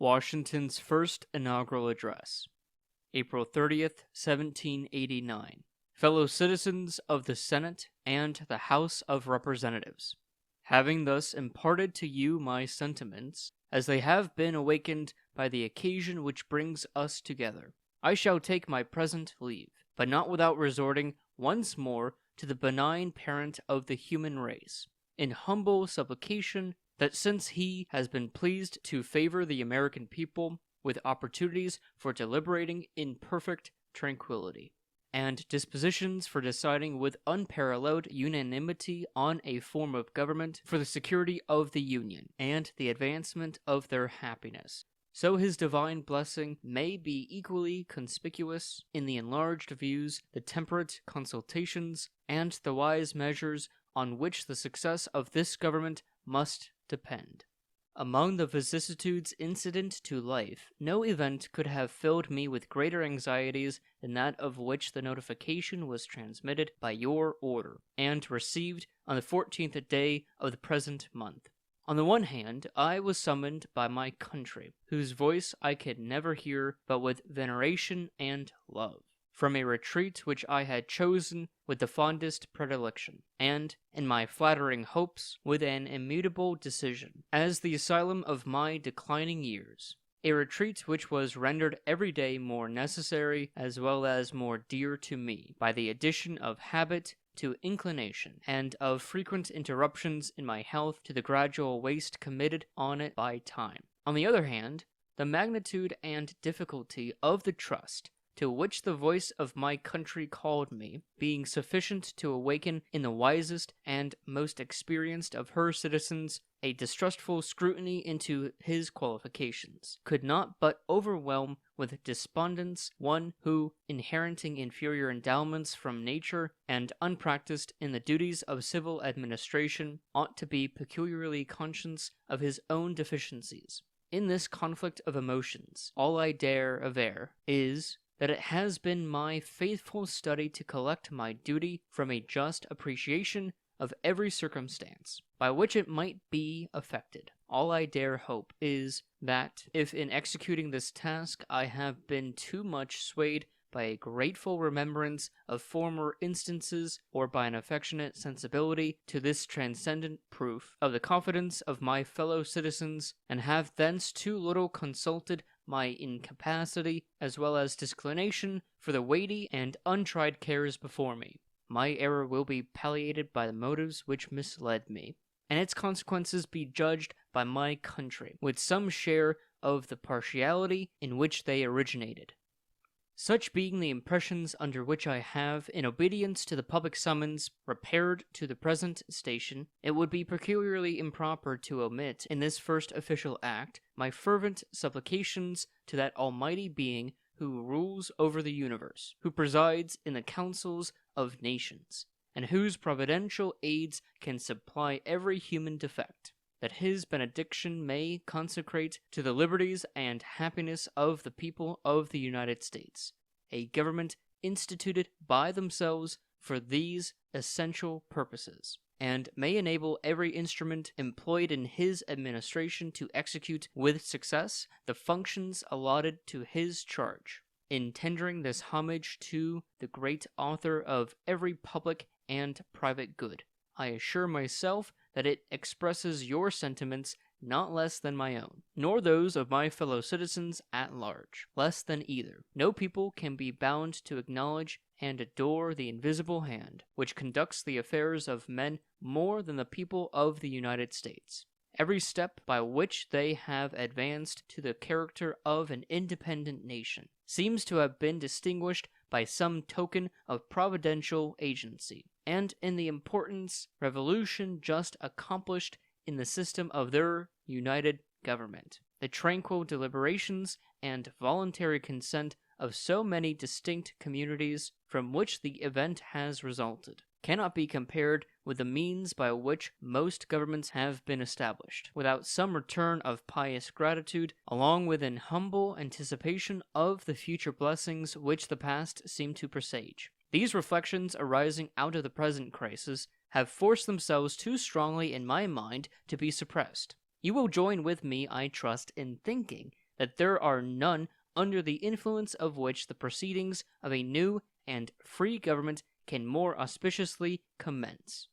Washington's first inaugural address, April 30th, 1789. Fellow citizens of the Senate and the House of Representatives, having thus imparted to you my sentiments, as they have been awakened by the occasion which brings us together, I shall take my present leave, but not without resorting once more to the benign parent of the human race, in humble supplication that since he has been pleased to favor the American people with opportunities for deliberating in perfect tranquility, and dispositions for deciding with unparalleled unanimity on a form of government for the security of the Union and the advancement of their happiness, so his divine blessing may be equally conspicuous in the enlarged views, the temperate consultations, and the wise measures on which the success of this government must depend. Among the vicissitudes incident to life, no event could have filled me with greater anxieties than that of which the notification was transmitted by your order, and received on the 14th day of the present month. On the one hand, I was summoned by my country, whose voice I could never hear but with veneration and love, from a retreat which I had chosen with the fondest predilection, and, in my flattering hopes, with an immutable decision, as the asylum of my declining years. A retreat which was rendered every day more necessary as well as more dear to me by the addition of habit to inclination, and of frequent interruptions in my health to the gradual waste committed on it by time. On the other hand, the magnitude and difficulty of the trust to which the voice of my country called me, being sufficient to awaken in the wisest and most experienced of her citizens a distrustful scrutiny into his qualifications, could not but overwhelm with despondence one who, inheriting inferior endowments from nature and unpracticed in the duties of civil administration, ought to be peculiarly conscious of his own deficiencies. In this conflict of emotions, all I dare aver is that it has been my faithful study to collect my duty from a just appreciation of every circumstance by which it might be affected. All I dare hope is that, if in executing this task I have been too much swayed by a grateful remembrance of former instances, or by an affectionate sensibility to this transcendent proof of the confidence of my fellow citizens, and have thence too little consulted my incapacity as well as disinclination for the weighty and untried cares before me, my error will be palliated by the motives which misled me, and its consequences be judged by my country with some share of the partiality in which they originated. Such being the impressions under which I have, in obedience to the public summons, repaired to the present station, it would be peculiarly improper to omit, in this first official act, my fervent supplications to that Almighty Being who rules over the universe, who presides in the councils of nations, and whose providential aids can supply every human defect, that his benediction may consecrate to the liberties and happiness of the people of the United States a government instituted by themselves for these essential purposes, and may enable every instrument employed in his administration to execute with success the functions allotted to his charge. In tendering this homage to the great author of every public and private good, I assure myself that it expresses your sentiments not less than my own, nor those of my fellow citizens at large, less than either. No people can be bound to acknowledge and adore the invisible hand which conducts the affairs of men more than the people of the United States. Every step by which they have advanced to the character of an independent nation seems to have been distinguished by some token of providential agency, and in the important revolution just accomplished in the system of their united government, the tranquil deliberations and voluntary consent of so many distinct communities from which the event has resulted cannot be compared with the means by which most governments have been established, without some return of pious gratitude, along with an humble anticipation of the future blessings which the past seemed to presage. These reflections arising out of the present crisis have forced themselves too strongly in my mind to be suppressed. You will join with me, I trust, in thinking that there are none under the influence of which the proceedings of a new and free government can more auspiciously commence.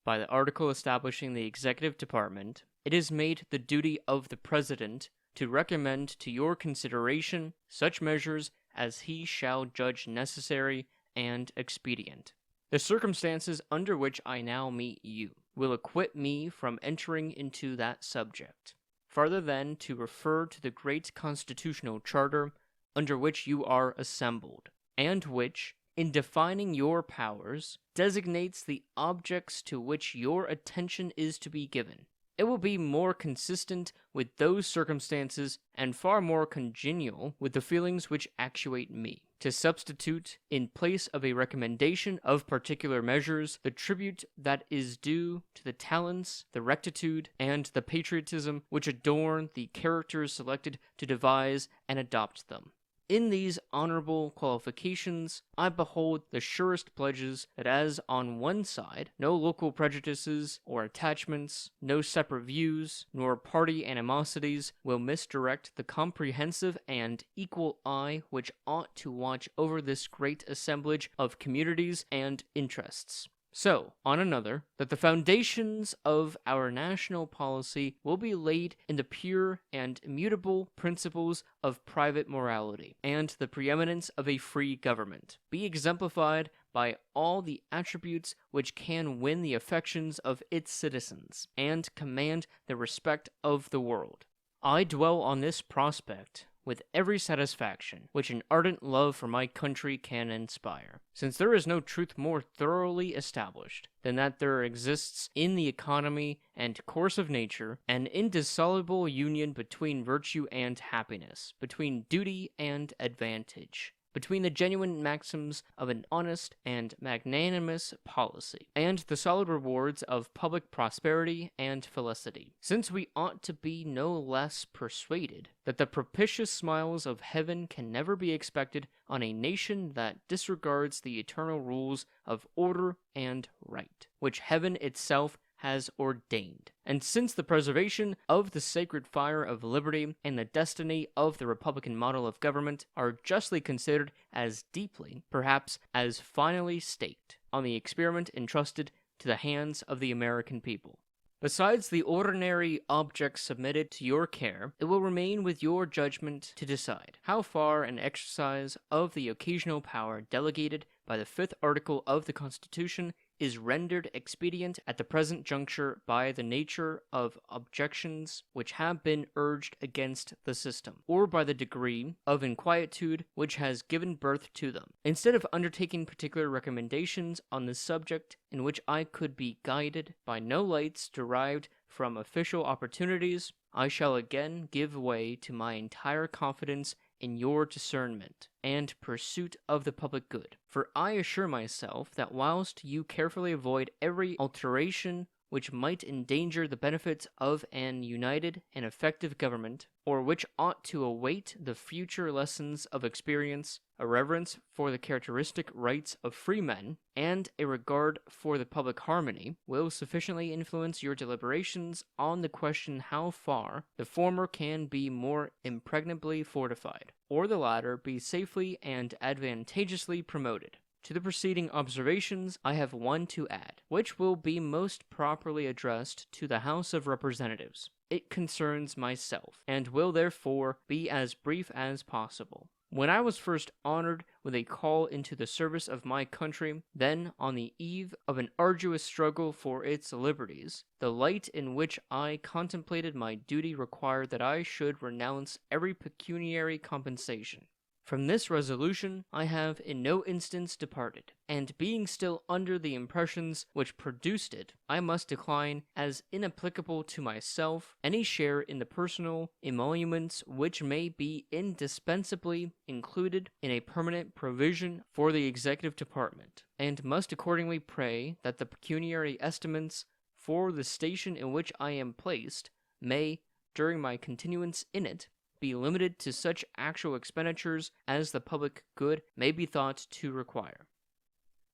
By the article establishing the executive department, it is made the duty of the President to recommend to your consideration such measures as he shall judge necessary and expedient. The circumstances under which I now meet you will acquit me from entering into that subject, farther than to refer to the great constitutional charter under which you are assembled, and which, in defining your powers, designates the objects to which your attention is to be given. It will be more consistent with those circumstances and far more congenial with the feelings which actuate me, to substitute, in place of a recommendation of particular measures, the tribute that is due to the talents, the rectitude, and the patriotism which adorn the characters selected to devise and adopt them. In these honorable qualifications, I behold the surest pledges that as on one side no local prejudices or attachments, no separate views, nor party animosities will misdirect the comprehensive and equal eye which ought to watch over this great assemblage of communities and interests. So, on another, that the foundations of our national policy will be laid in the pure and immutable principles of private morality, and the preeminence of a free government be exemplified by all the attributes which can win the affections of its citizens, and command the respect of the world. I dwell on this prospect with every satisfaction which an ardent love for my country can inspire, since there is no truth more thoroughly established than that there exists in the economy and course of nature an indissoluble union between virtue and happiness, between duty and advantage, between the genuine maxims of an honest and magnanimous policy, and the solid rewards of public prosperity and felicity, since we ought to be no less persuaded that the propitious smiles of heaven can never be expected on a nation that disregards the eternal rules of order and right, which heaven itself has ordained. And since the preservation of the sacred fire of liberty and the destiny of the republican model of government are justly considered as deeply, perhaps as finally staked, on the experiment entrusted to the hands of the American people. Besides the ordinary objects submitted to your care, it will remain with your judgment to decide how far an exercise of the occasional power delegated by the 5th article of the Constitution is rendered expedient at the present juncture by the nature of objections which have been urged against the system, or by the degree of inquietude which has given birth to them. Instead of undertaking particular recommendations on this subject in which I could be guided by no lights derived from official opportunities, I shall again give way to my entire confidence in your discernment and pursuit of the public good. For I assure myself that whilst you carefully avoid every alteration which might endanger the benefits of an united and effective government, or which ought to await the future lessons of experience, a reverence for the characteristic rights of free men, and a regard for the public harmony, will sufficiently influence your deliberations on the question how far the former can be more impregnably fortified, or the latter be safely and advantageously promoted. To the preceding observations I have one to add, which will be most properly addressed to the House of Representatives. It concerns myself, and will therefore be as brief as possible. When I was first honored with a call into the service of my country, then on the eve of an arduous struggle for its liberties, the light in which I contemplated my duty required that I should renounce every pecuniary compensation. From this resolution I have in no instance departed, and being still under the impressions which produced it, I must decline as inapplicable to myself any share in the personal emoluments which may be indispensably included in a permanent provision for the executive department, and must accordingly pray that the pecuniary estimates for the station in which I am placed may, during my continuance in it, be limited to such actual expenditures as the public good may be thought to require.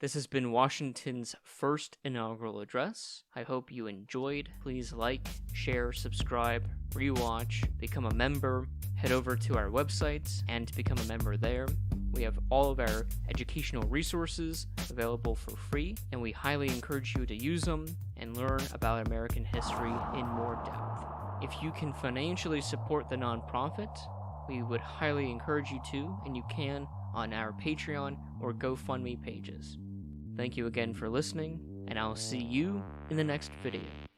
This has been Washington's first inaugural address. I hope you enjoyed. Please like, share, subscribe, rewatch, become a member, head over to our website and become a member there. We have all of our educational resources available for free, and we highly encourage you to use them and learn about American history in more depth. If you can financially support the nonprofit, we would highly encourage you to, and you can on our Patreon or GoFundMe pages. Thank you again for listening, and I'll see you in the next video.